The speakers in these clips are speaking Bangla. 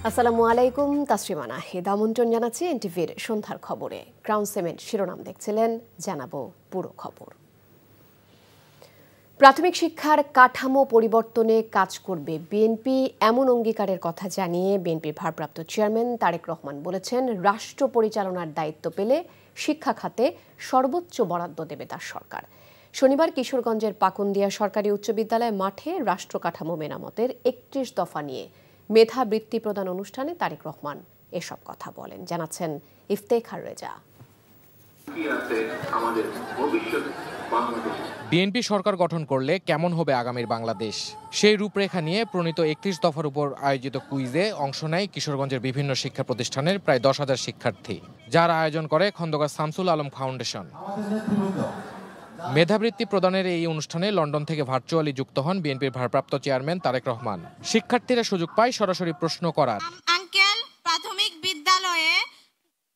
আসসালামু আলাইকুম, তাসরিমা নাহিদ আমন্ত্রণ জানাচ্ছি এনটিভির সন্ধ্যার খবরে। ক্রাউন সিমেন্ট শিরোনাম দেখছিলেন, জানাবো পুরো খবর। প্রাথমিক শিক্ষার কাঠামো পরিবর্তনে কাজ করবে বিএনপি, এমন অঙ্গীকারের কথা জানিয়ে বিএনপির ভারপ্রাপ্ত চেয়ারম্যান তারেক রহমান বলেছেন, রাষ্ট্র পরিচালনার দায়িত্ব পেলে শিক্ষা খাতে সর্বোচ্চ বরাদ্দ দেবে তার সরকার। শনিবার কিশোরগঞ্জের পাকুন্দিয়া সরকারি উচ্চ বিদ্যালয় মাঠে রাষ্ট্র কাঠামো মেরামতের ৩১ দফা নিয়ে মেধা বৃত্তি প্রদান অনুষ্ঠানে তারেক রহমান এসব কথা বলেন। জানাচ্ছেন ইফতেখার রেজা। বিএনপি সরকার গঠন করলে কেমন হবে আগামীর বাংলাদেশ, সেই রূপরেখা নিয়ে প্রণীত ৩১ দফার উপর আয়োজিত কুইজে অংশ নেয় কিশোরগঞ্জের বিভিন্ন শিক্ষা প্রতিষ্ঠানের প্রায় ১০,০০০ শিক্ষার্থী, যার আয়োজন করে খন্দকার শামসুল আলম ফাউন্ডেশন। মেধাবৃত্তি প্রদানের এই অনুষ্ঠানে লন্ডন থেকে ভার্চুয়ালি যুক্ত হন বিএনপির ভারপ্রাপ্ত চেয়ারম্যান তারেক রহমান। শিক্ষার্থীরা সুযোগ পায় সরাসরি প্রশ্ন করার। আঙ্কেল, প্রাথমিক বিদ্যালয়ে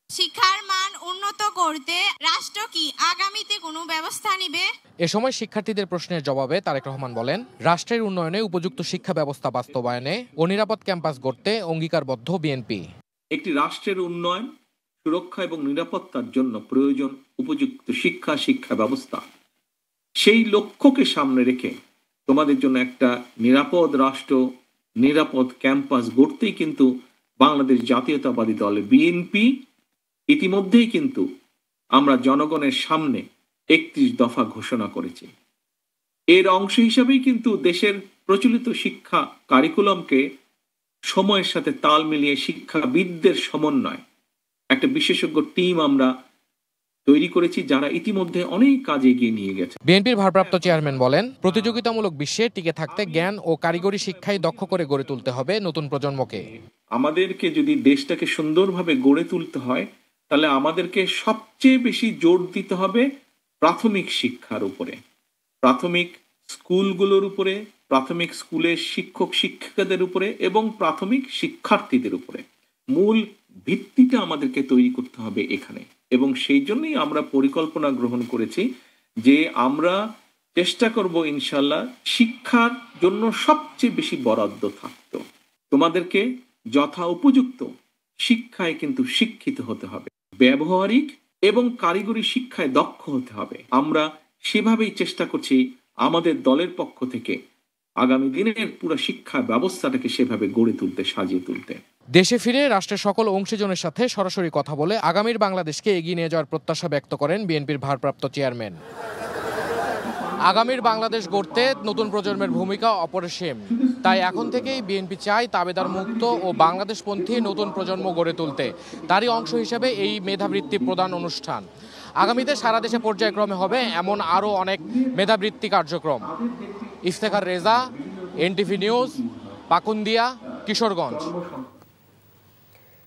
শিক্ষার মান উন্নত করতে রাষ্ট্র কি আগামীতে কোনো ব্যবস্থা নেবে? এ সময় শিক্ষার্থীদের প্রশ্নের জবাবে তারেক রহমান বলেন, রাষ্ট্রের উন্নয়নে উপযুক্ত শিক্ষা ব্যবস্থা বাস্তবায়নে ও নিরাপদ ক্যাম্পাস গড়তে অঙ্গীকারবদ্ধ বিএনপি। একটি রাষ্ট্রের উন্নয়ন, সুরক্ষা এবং নিরাপত্তার জন্য প্রয়োজন উপযুক্ত শিক্ষা ব্যবস্থা। সেই লক্ষ্যকে সামনে রেখে তোমাদের জন্য একটা নিরাপদ রাষ্ট্র, নিরাপদ ক্যাম্পাস গড়তেই কিন্তু বাংলাদেশ জাতীয়তাবাদী দল বিএনপি ইতিমধ্যেই কিন্তু আমরা জনগণের সামনে ৩১ দফা ঘোষণা করেছি। এর অংশ হিসাবেই কিন্তু দেশের প্রচলিত শিক্ষা কারিকুলামকে সময়ের সাথে তাল মিলিয়ে শিক্ষাবিদদের সমন্বয় একটা বিশেষজ্ঞ টিম আমরা তৈরি করেছি, যারা ইতিমধ্যে অনেক কাজ এগিয়ে নিয়ে গেছে। বিএনপির ভারপ্রাপ্ত চেয়ারম্যান বলেন, প্রতিযোগিতামূলক বিশ্বে টিকে থাকতে জ্ঞান ও কারিগরি শিক্ষায় দক্ষ করে গড়ে তুলতে হবে নতুন প্রজন্মকে। আমাদেরকে যদি দেশটাকে সুন্দরভাবে গড়ে তুলতে হয়, তাহলে আমাদেরকে সবচেয়ে বেশি জোর দিতে হবে প্রাথমিক শিক্ষার উপরে, প্রাথমিক স্কুলগুলোর উপরে, প্রাথমিক স্কুলের শিক্ষক শিক্ষিকাদের উপরে এবং প্রাথমিক শিক্ষার্থীদের উপরে। মূল ভিত্তিটা আমাদেরকে তৈরি করতে হবে এখানে, এবং সেই জন্যই আমরা পরিকল্পনা গ্রহণ করেছি যে আমরা চেষ্টা করব ইনশাল্লাহ শিক্ষার জন্য সবচেয়ে বেশি বরাদ্দ থাকতো। তোমাদেরকে যথা উপযুক্ত শিক্ষায় কিন্তু শিক্ষিত হতে হবে, ব্যবহারিক এবং কারিগরি শিক্ষায় দক্ষ হতে হবে। আমরা সেভাবেই চেষ্টা করছি আমাদের দলের পক্ষ থেকে আগামী দিনের পুরো শিক্ষা ব্যবস্থাটাকে সেভাবে গড়ে তুলতে, সাজিয়ে তুলতে। দেশে ফিরে রাষ্ট্রের সকল অংশীজনের সাথে সরাসরি কথা বলে আগামীর বাংলাদেশকে এগিয়ে নিয়ে যাওয়ার প্রত্যাশা ব্যক্ত করেন বিএনপির ভারপ্রাপ্ত চেয়ারম্যান। আগামীর বাংলাদেশ গড়তে নতুন প্রজন্মের ভূমিকা অপরিসীম, তাই এখন থেকেই বিএনপি চায় তাবেদার মুক্ত ও বাংলাদেশপন্থী নতুন প্রজন্ম গড়ে তুলতে। তারই অংশ হিসেবে এই মেধাবৃত্তি প্রদান অনুষ্ঠান। আগামীতে সারা দেশে পর্যায়ক্রমে হবে এমন আরও অনেক মেধাবৃত্তি কার্যক্রম। Iftekhar Reza, NTV news, Pakundia, Kishoreganj.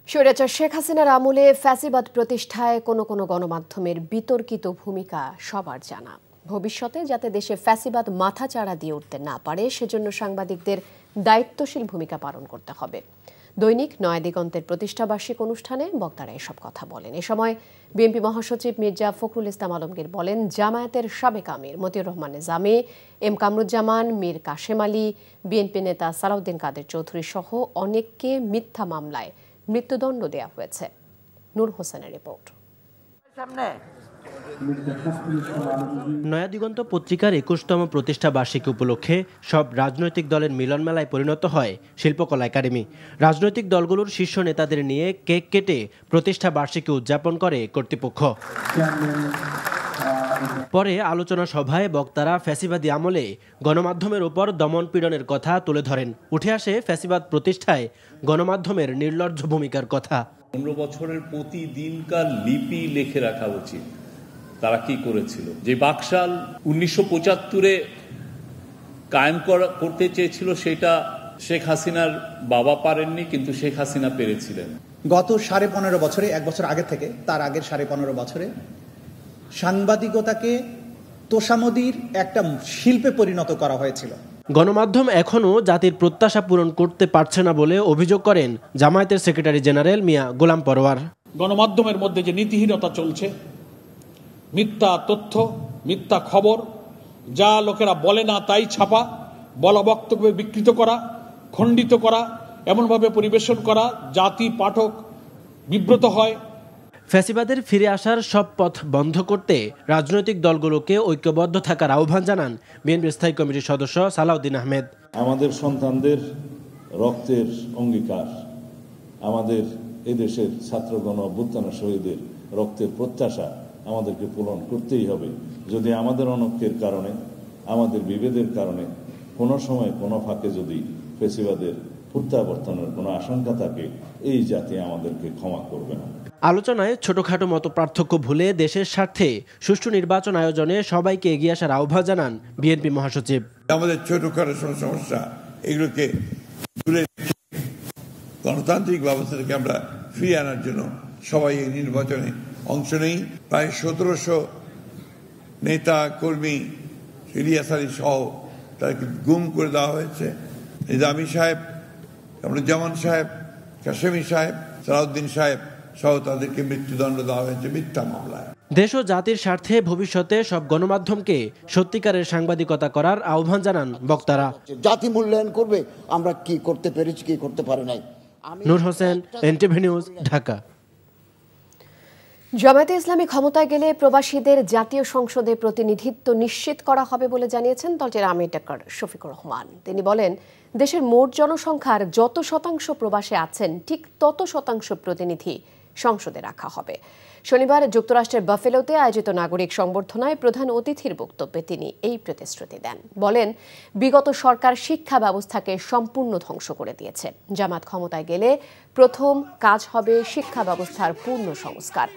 স্বৈরাচার শেখ হাসিনার আমলে ফ্যাসিবাদ প্রতিষ্ঠায় কোনো গণমাধ্যমের বিতর্কিত ভূমিকা সবার জানা। ভবিষ্যতে যাতে দেশে ফ্যাসিবাদ মাথাচাড়া দিয়ে উঠতে না পারে, সেজন্য সাংবাদিকদের দায়িত্বশীল ভূমিকা পালন করতে হবে। দৈনিক নয়া দিগন্তের প্রতিষ্ঠাবার্ষিক অনুষ্ঠানে বক্তারা এসব কথা বলেন। এ সময় বিএনপি মহাসচিব মির্জা ফখরুল ইসলাম আলমগীর বলেন, জামায়াতের সাবেক আমির মতিউর রহমান নিজামী, এম কামরুজ্জামান, মীর কাশেম আলী, বিএনপি নেতা সালাউদ্দিন কাদের চৌধুরী সহ অনেককে মিথ্যা মামলায় মৃত্যুদণ্ড দেওয়া হয়েছে। নূর হোসেনের রিপোর্ট। নয়া দিগন্ত পত্রিকার ২১তম প্রতিষ্ঠা বার্ষিকী উপলক্ষে সব রাজনৈতিক দলের মিলন মেলায় পরিণত হয় শিল্পকলা একাডেমি। রাজনৈতিক দলগুলোর শীর্ষ নেতাদের নিয়ে কেক কেটে প্রতিষ্ঠা বার্ষিকী উদযাপন করে কর্তৃপক্ষ। পরে আলোচনা সভায় বক্তারা ফ্যাসিবাদী আমলে গণমাধ্যমের ওপর দমন পীড়নের কথা তুলে ধরেন। উঠে আসে ফ্যাসিবাদ প্রতিষ্ঠায় গণমাধ্যমের নির্লজ্জ ভূমিকার কথা। ১৫ বছরের প্রতিদিনকার লিপি লিখে রাখা উচিত। তারা কি করেছিল, যে বাকশাল ১৯৭৫-এ কায়েম করতে চেয়েছিল, সেটা শেখ হাসিনার বাবা পারেননি, কিন্তু শেখ হাসিনা পেরেছিলেন। গত ১৫.৫ বছরে, এক বছর আগে থেকে তার আগের ১৫.৫ বছরে সাংবাদিকতাকে তোষামদির একটা শিল্পে পরিণত করা হয়েছিল। গণমাধ্যম এখনও জাতির প্রত্যাশা পূরণ করতে পারছে না বলে অভিযোগ করেন জামায়াতের সেক্রেটারি জেনারেল মিয়া গোলাম পরোয়ার। গণমাধ্যমের মধ্যে যে নীতিহীনতা চলছে, মিথ্যা তথ্য, মিথ্যা খবর, যা লোকেরা বলে না তাই ছাপা, বলা বক্তব্য বিকৃত করা, খণ্ডিত করা, এমনভাবে পরিবেশন করা জাতি পাঠক বিব্রত হয়। ফ্যাসিবাদের ফিরে আসার সব পথ বন্ধ করতে রাজনৈতিক দলগুলোকে ঐক্যবদ্ধ থাকার আহ্বান জানান বিএনপি স্থায়ী কমিটির সদস্য সালাউদ্দিন আহমেদ। আমাদের সন্তানদের রক্তের অঙ্গীকার, আমাদের এদেশের ছাত্রগণ অভ্যুত্থান শহীদের রক্তের প্রত্যাশা আমাদেরকে পূরণ করতেই হবে। যদি আমাদের অনৈক্যের কারণে, আমাদের বিভেদের কারণে কোনো সময় কোনো ফাঁকে যদি ফ্যাসিবাদের প্রত্যাবর্তনের কোনো আশঙ্কা থাকে, এই জাতি আমাদেরকে ক্ষমা করবে না। আলোচনায় ছোটখাটো মত পার্থক্য ভুলে দেশের স্বার্থে সুষ্ঠু নির্বাচন আয়োজনে সবাইকে এগিয়ে আসার আহ্বান জানান বিএনপি মহাসচিব। আমাদের ছোটখাটো সমস্যা এগুলোকে ভুলে গণতান্ত্রিক ব্যবস্থা থেকে আমরা ফিরিয়ে আনার জন্য সবাই এই নির্বাচনে অংশ নেই। প্রায় 1700 নেতা কর্মী, ইলিয়াস আলী সহ তাদেরকে গুম করে দেওয়া হয়েছে। নিজামী সাহেব, কামরুজ্জামান সাহেব, কাশেমি সাহেব, সালাউদ্দিন সাহেব সহ তাদেরকে মৃত্যুদণ্ড দেওয়া হয়েছে মিথ্যা মামলায়। দেশ ও জাতির স্বার্থে ভবিষ্যতে সব গণমাধ্যমকে সত্যিকারের সাংবাদিকতা করার আহ্বান জানান বক্তারা। জাতি মূল্যায়ন করবে আমরা কি করতে পেরেছি, কি করতে পারে নাই। নূর হোসেন, এনটিভি নিউজ, ঢাকা। জামায়াতে ইসলামী ক্ষমতায় গেলে প্রবাসীদের জাতীয় সংসদে প্রতিনিধিত্ব নিশ্চিত করা হবে বলে জানিয়েছেন দলটির আমির ডাক্তার শফিকুর রহমান। তিনি বলেন, দেশের মোট জনসংখ্যার যত শতাংশ প্রবাসে আছেন ঠিক তত শতাংশ প্রতিনিধি সংসদে রাখা হবে। শনিবার যুক্তরাষ্ট্রের বাফেলোতে আয়োজিত নাগরিক সংবর্ধনায় প্রধান অতিথির বক্তব্যে তিনি এই প্রতিশ্রুতি দেন। বলেন, বিগত সরকার শিক্ষা ব্যবস্থাকে সম্পূর্ণ ধ্বংস করে দিয়েছে। জামায়াত ক্ষমতায় গেলে প্রথম কাজ হবে শিক্ষা ব্যবস্থার পূর্ণ সংস্কার।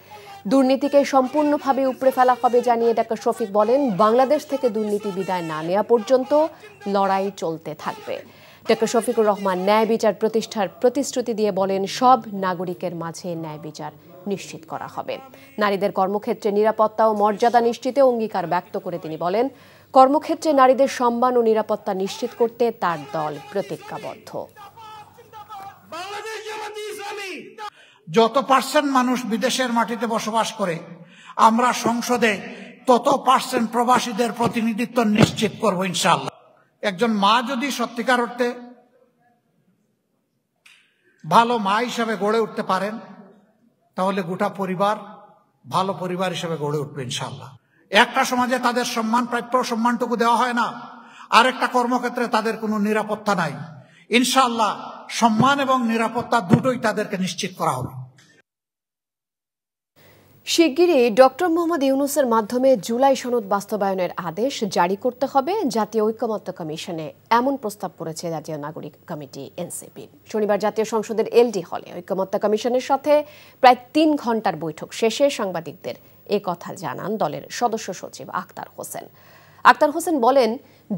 দুর্নীতিকে সম্পূর্ণভাবে উপড়ে ফেলা হবে জানিয়ে ডাক্তার শফিক বলেন, বাংলাদেশ থেকে দুর্নীতি বিদায় না নেওয়া পর্যন্ত লড়াই চলতে থাকবে। ডাক্তার শফিকুর রহমান ন্যায় বিচার প্রতিষ্ঠার প্রতিশ্রুতি দিয়ে বলেন, সব নাগরিকের মাঝে ন্যায় বিচার নিশ্চিত করা হবে। নারীদের কর্মক্ষেত্রে নিরাপত্তা ও মর্যাদা নিশ্চিতে অঙ্গীকার ব্যক্ত করে তিনি বলেন, কর্মক্ষেত্রে নারীদের সম্মান ও নিরাপত্তা নিশ্চিত করতে তার দল প্রতিজ্ঞাবদ্ধ। যত পার্সেন্ট মানুষ বিদেশের মাটিতে বসবাস করে, আমরা সংসদে তত পার্সেন্ট প্রবাসীদের প্রতিনিধিত্ব নিশ্চিত করব ইনশাআল্লাহ। একজন মা যদি সত্যিকার অর্থে ভালো মা হিসাবে গড়ে উঠতে পারেন, তাহলে গোটা পরিবার ভালো পরিবার হিসেবে গড়ে উঠবে ইনশাআল্লাহ। একটা সমাজে তাদের সম্মান, প্রাপ্য সম্মানটুকু দেওয়া হয় না, আরেকটা কর্মক্ষেত্রে তাদের কোনো নিরাপত্তা নাই। ইনশাআল্লাহ সম্মান এবং নিরাপত্তা দুটোই তাদেরকে নিশ্চিত করা হবে। শিগগিরই ডক্টর মোহাম্মদ ইউনূসের মাধ্যমে জুলাই সনদ বাস্তবায়নের আদেশ জারি করতে হবে জাতীয় ঐকমত্য কমিশনে, এমন প্রস্তাব করেছে জাতীয় নাগরিক কমিটি এনসিপি। শনিবার জাতীয় সংসদের এলডি হলে ঐকমত্য কমিশনের সাথে প্রায় 3 ঘন্টার বৈঠক শেষে সাংবাদিকদের এ কথা জানান দলের সদস্য সচিব আক্তার হোসেন। আক্তার হোসেন বলেন,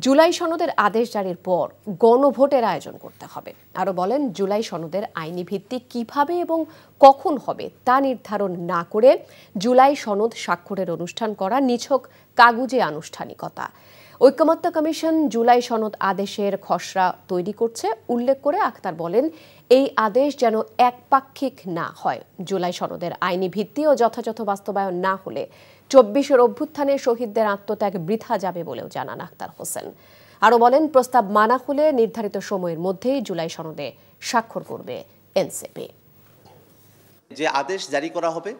জুলাই সনদের আদেশ জারির পর গণভোটের আয়োজন করতে হবে। আরও বলেন, জুলাই সনদের আইনি ভিত্তি কিভাবে এবং কখন হবে তা নির্ধারণ না করে জুলাই সনদ স্বাক্ষরের অনুষ্ঠান করা নিছক কাগুজে আনুষ্ঠানিকতা। ঐকমত্য কমিশন জুলাই সনদ আদেশের খসড়া তৈরি করছে উল্লেখ করে আক্তার বলেন, এই আদেশ যেন একপাক্ষিক না হয়। জুলাই সনদের আইনি ভিত্তি ও যথাযথ বাস্তবায়ন না হলে 24-এর অভ্যুত্থানে শহীদদের আত্মত্যাগ বৃথা যাবে বলেও জানান আক্তার হোসেন। আরও বলেন, প্রস্তাব মানা হলে নির্ধারিত সময়ের মধ্যেই জুলাই সনদে স্বাক্ষর করবে এনসিপি। যে আদেশ জারি করা হবে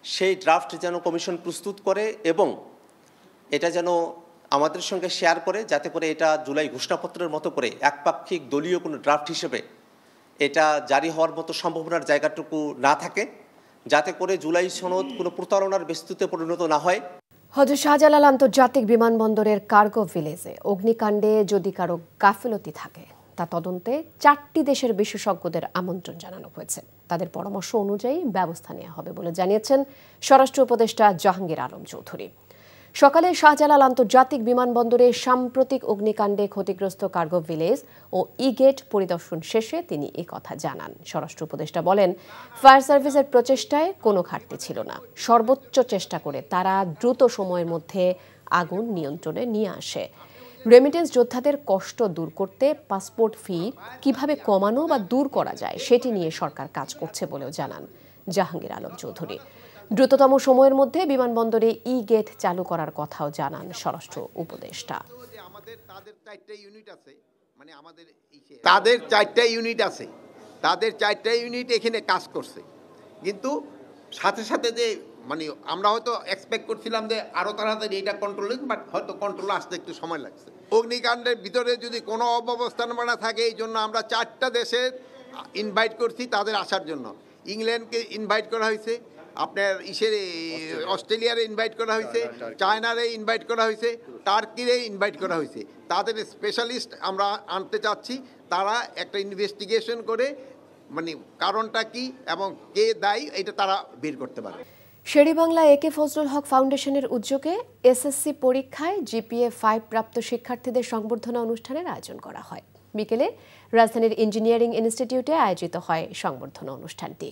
সেই ড্রাফট যেন কমিশন প্রস্তুত করে এবং এটা যেন আমাদের সঙ্গে শেয়ার করে, যাতে করে এটা জুলাই ঘোষণাপত্রের মতো করে একপাক্ষিক দলীয় কোনো ড্রাফট হিসেবে এটা জারি হওয়ার মতো সম্ভাবনার জায়গাটুকু না থাকে, যাতে করে জুলাই সনদ কোনো প্রতারণার বস্তুতে পরিণত না হয়। হযরত শাহজালাল আন্তর্জাতিক বিমানবন্দরের কার্গো ভিলেজে অগ্নিকাণ্ডে যদি কারো গাফিলতি থাকে তা তদন্তে 4টি দেশের বিশেষজ্ঞদের আমন্ত্রণ জানানো হয়েছে। তাদের পরামর্শ অনুযায়ী ব্যবস্থা নেওয়া হবে বলে জানিয়েছেন স্বরাষ্ট্র উপদেষ্টা জাহাঙ্গীর আলম চৌধুরী। সকালে শাহজালাল আন্তর্জাতিক বিমানবন্দরে সাম্প্রতিক অগ্নিকাণ্ডে ক্ষতিগ্রস্ত কার্গো ভিলেজ ও ই-গেট পরিদর্শন শেষে তিনি এই কথা জানান। স্বরাষ্ট্র উপদেষ্টা বলেন, ফায়ার সার্ভিসের প্রচেষ্টায় কোনো ঘাটতি ছিল না। সর্বোচ্চ চেষ্টা করে তারা দ্রুত সময়ের মধ্যে আগুন নিয়ন্ত্রণে নিয়ে আসে। রেমিটেন্স যোদ্ধাদের কষ্ট দূর করতে পাসপোর্ট ফি কিভাবে কমানো বা দূর করা যায় সেটি নিয়ে সরকার কাজ করছে বলেও জানান জাহাঙ্গীর আলম চৌধুরী। দ্রুততম সময়ের মধ্যে বিমানবন্দরে ই-গেট চালু করার কথাও জানান স্বরাষ্ট্র উপদেষ্টা। তাদের 4টা ইউনিট আছে, তাদের 4টা ইউনিট আছে, তাদের 4টা ইউনিট এখানে কাজ করছে, কিন্তু সাথে সাথে যে মানে আমরা হয়তো এক্সপেক্ট করছিলাম যে আরও তাড়াতাড়ি এটা কন্ট্রোল, বাট হয়তো কন্ট্রোল আসতে একটু সময় লাগছে। অগ্নিকাণ্ডের ভিতরে যদি কোনো অব্যবস্থাপনা থাকে, এই জন্য আমরা 4টা দেশের ইনভাইট করছি তাদের আসার জন্য। ইংল্যান্ডকে ইনভাইট করা হয়েছে, আপনার অস্ট্রেলিয়ারে ইনভাইট করা হয়েছে, চায়নারে ইনভাইট করা হয়েছে, টার্কিরে ইনভাইট করা হয়েছে। তাদের স্পেশালিস্ট আমরা আনতে চাচ্ছি, তারা একটা ইনভেস্টিগেশন করে মানে কারণটা কি এবং কে দায়ী এটা তারা বের করতে পারে। শেরেবাংলা একে ফজলুল হক ফাউন্ডেশনের উদ্যোগে এসএসসি পরীক্ষায় জিপিএ 5 প্রাপ্ত শিক্ষার্থীদের সংবর্ধনা অনুষ্ঠানের আয়োজন করা হয়। বিকেলে রাজধানীর ইঞ্জিনিয়ারিং ইনস্টিটিউটে আয়োজিত হয় সংবর্ধনা অনুষ্ঠানটি।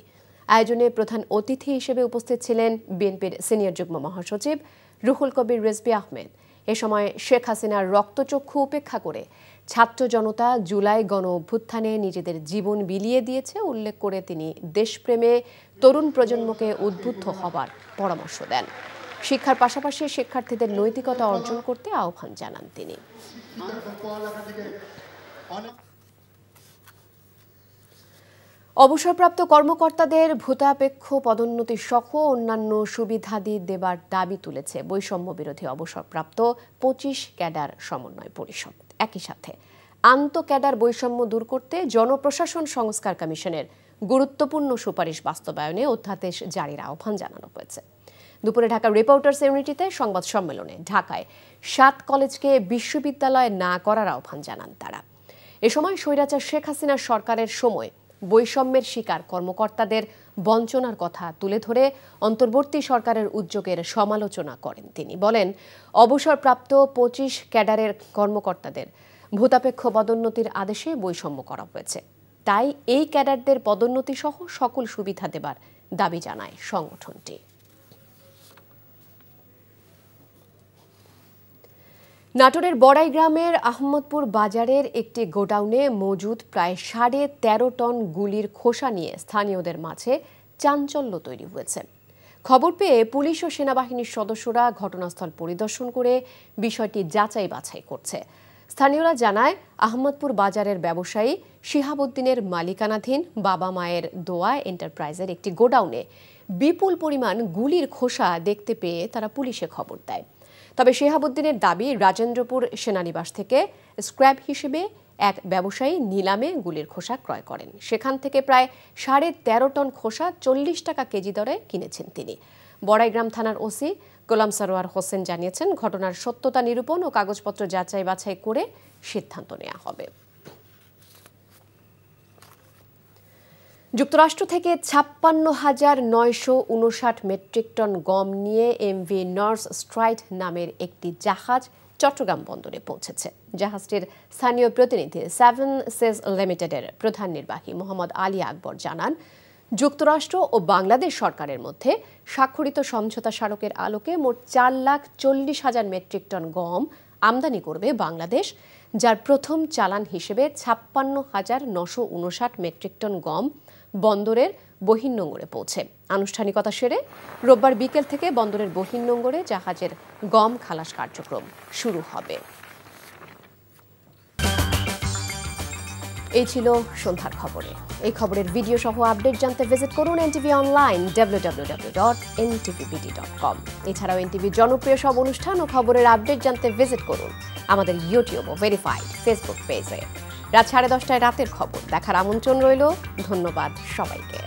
আয়োজনে প্রধান অতিথি হিসেবে উপস্থিত ছিলেন বিএনপির সিনিয়র যুগ্ম মহাসচিব রুহুল কবির রিজভী আহমেদ। এ সময় শেখ হাসিনার রক্তচক্ষু উপেক্ষা করে ছাত্র জনতা জুলাই গণ অভ্যুত্থানে নিজেদের জীবন বিলিয়ে দিয়েছে উল্লেখ করে তিনি দেশপ্রেমে তরুণ প্রজন্মকে উদ্বুদ্ধ হবার পরামর্শ দেন। শিক্ষার পাশাপাশি শিক্ষার্থীদের নৈতিকতা অর্জন করতে আহ্বান জানান তিনি। অবসরপ্রাপ্ত কর্মকর্তাদের ভূতাপেক্ষ পদোন্নতি সহ অন্যান্য সুবিধাদি দেবার দাবি তুলেছে বৈষম্য বিরোধী অবসরপ্রাপ্ত 25 ক্যাডার সমন্বয় পরিষদ। একই সাথে আন্তঃক্যাডার বৈষম্য দূর করতে জনপ্রশাসন সংস্কার কমিশনের গুরুত্বপূর্ণ সুপারিশ বাস্তবায়নে অধ্যাদেশ জারির আহ্বান জানানো হয়েছে। দুপুরে ঢাকা রিপোর্টার্স ইউনিটিতে সংবাদ সম্মেলনে ঢাকায় 7 কলেজকে বিশ্ববিদ্যালয় না করার আহ্বান জানান তারা। এ সময় স্বৈরাচার শেখ হাসিনার সরকারের সময় বৈষম্যের শিকার কর্মকর্তাদের বঞ্চনার কথা তুলে ধরে অন্তর্বর্তী সরকারের উদ্যোগের সমালোচনা করেন তিনি। বলেন, অবসরপ্রাপ্ত 25 ক্যাডারের কর্মকর্তাদের ভূতাপেক্ষ পদোন্নতির আদেশে বৈষম্য করা হয়েছে, তাই এই ক্যাডারদের পদোন্নতি সহ সকল সুবিধা দেবার দাবি জানায় সংগঠনটি। নাটোরের বড়াই গ্রামের আহমদপুর বাজারের একটি গোডাউনে মজুদ প্রায় 13.5 টন গুলির খোসা নিয়ে স্থানীয়দের মাঝে চাঞ্চল্য তৈরি হয়েছে। খবর পেয়ে পুলিশ ও সেনাবাহিনীর সদস্যরা ঘটনাস্থল পরিদর্শন করে বিষয়টি যাচাই বাছাই করছে। স্থানীয়রা জানায়, আহমদপুর বাজারের ব্যবসায়ী শিহাবুদ্দিনের মালিকানাধীন বাবা মায়ের দোয়া এন্টারপ্রাইজের একটি গোডাউনে বিপুল পরিমাণ গুলির খোসা দেখতে পেয়ে তারা পুলিশে খবর দেয়। তবে শিহাবুদ্দিনের দাবি, রাজেন্দ্রপুর সেনানিবাস থেকে স্ক্র্যাপ হিসেবে এক ব্যবসায়ী নিলামে গুলির খোসা ক্রয় করেন। সেখান থেকে প্রায় 13.5 টন খোসা 40 টাকা কেজি দরে কিনেছেন তিনি। বড়াইগ্রাম থানার ওসি গোলাম সরোয়ার হোসেন জানিয়েছেন, ঘটনার সত্যতা নিরূপণ ও কাগজপত্র যাচাই বাছাই করে সিদ্ধান্ত নেওয়া হবে। যুক্তরাষ্ট্র থেকে 56,959 মেট্রিক টন গম নিয়ে এমভি নর্থ স্ট্রাইট নামের একটি জাহাজ চট্টগ্রাম বন্দরে পৌঁছেছে। জাহাজটির স্থানীয় প্রতিনিধি 7 সেজ লিমিটেডের প্রধান নির্বাহী মোহাম্মদ আলী আকবর জানান, যুক্তরাষ্ট্র ও বাংলাদেশ সরকারের মধ্যে স্বাক্ষরিত সমঝোতা স্মারকের আলোকে মোট 4,40,000 মেট্রিক টন গম আমদানি করবে বাংলাদেশ, যার প্রথম চালান হিসেবে 56,959 মেট্রিক টন গম বন্দরের বহির্নোঙরে পৌঁছে। আনুষ্ঠানিকতা সেরে রোববার বিকেল থেকে বন্দরের বহির্নোঙরে জাহাজের গম খালাস কার্যক্রম শুরু হবে। এই ছিল সন্ধ্যার খবরে। এই খবরের ভিডিও সহ আপডেট জানতে ভিজিট করুন এনটিভি অনলাইন www.ntvbd.com। এছাড়াও এনটিভি জনপ্রিয় সব অনুষ্ঠান ও খবরের আপডেট জানতে ভিজিট করুন আমাদের ইউটিউব ও ভেরিফাইড ফেসবুক পেজে। রাত 10:30টায় রাতের খবর দেখার আমন্ত্রণ রইল। ধন্যবাদ সবাইকে।